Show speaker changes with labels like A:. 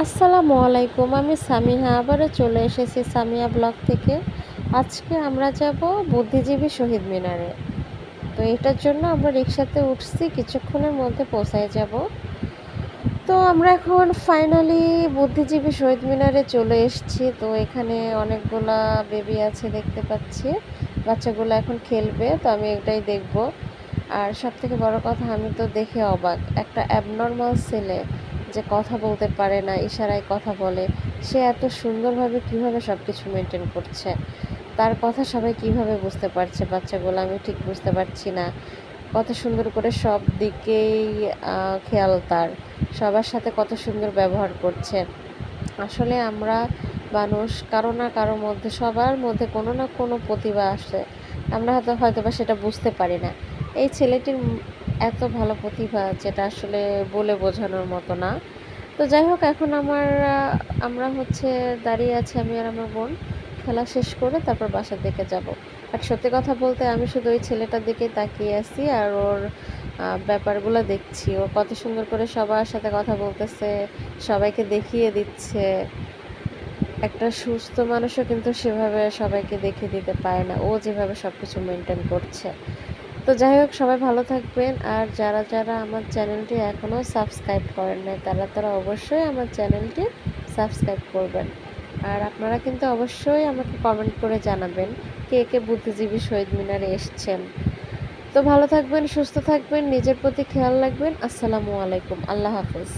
A: আসসালামু আলাইকুম। আমি সামিহা আবারও চলে এসেছি সামিয়া ব্লগ থেকে। আজকে আমরা যাব বুদ্ধিজীবী শহীদ মিনারে। তো এটার জন্য আমরা রিক্সাতে উঠছি, কিছুক্ষণের মধ্যে পৌঁছায় যাব। তো আমরা এখন ফাইনালি বুদ্ধিজীবী শহীদ মিনারে চলে এসেছি। তো এখানে অনেকগুলা বেবি আছে দেখতে পাচ্ছি, বাচ্চাগুলো এখন খেলবে, তো আমি এটাই দেখব। আর সবথেকে বড় কথা, আমি তো দেখে অবাক, একটা অ্যাবনর্মাল ছেলে যে কথা বলতে পারে না, ইশারায় কথা বলে, সে এত সুন্দরভাবে কিভাবে সব কিছু মেনটেন করছে, তার কথা সবাই কিভাবে বুঝতে পারছে বাচ্চাগুলো, আমি ঠিক বুঝতে পারছি না। কত সুন্দর করে সব দিকেই খেয়াল তার, সবার সাথে কত সুন্দর ব্যবহার করছে। আসলে আমরা মানুষ কারো না কারো মধ্যে, সবার মধ্যে কোনো না কোনো প্রতিভা আসে, আমরা হয়তো বা সেটা বুঝতে পারি না। এই ছেলেটির এত ভালো প্রতিভা যেটা আসলে বলে বোঝানোর মতো না। তো যাই হোক, এখন আমরা দাঁড়িয়ে আছি, আমি আর আমার বোন, খেলা শেষ করে তারপর বাসার দিকে যাব। আর সত্যি কথা বলতে আমি শুধু ওই ছেলেটার দিকে তাকিয়ে আছি আর ওর ব্যাপারগুলো দেখছি। ও কত সুন্দর করে সবার সাথে কথা বলতেছে, সবাইকে দেখিয়ে দিচ্ছে। একটা সুস্থ মানুষও কিন্তু সেভাবে সবাইকে দেখিয়ে দিতে পারে না, ও যেভাবে সব কিছু মেনটেন করছে। তো যাই হোক, সবাই ভালো থাকবেন। আর যারা যারা আমার চ্যানেলটি এখনও সাবস্ক্রাইব করেন নাই, তারা অবশ্যই আমার চ্যানেলটি সাবস্ক্রাইব করবেন। আর আপনারা কিন্তু অবশ্যই আমাকে কমেন্ট করে জানাবেন কে কে বুদ্ধিজীবী শহীদ মিনারে এসছেন। তো ভালো থাকবেন, সুস্থ থাকবেন, নিজের প্রতি খেয়াল রাখবেন। আসসালামু আলাইকুম, আল্লাহ হাফেজ।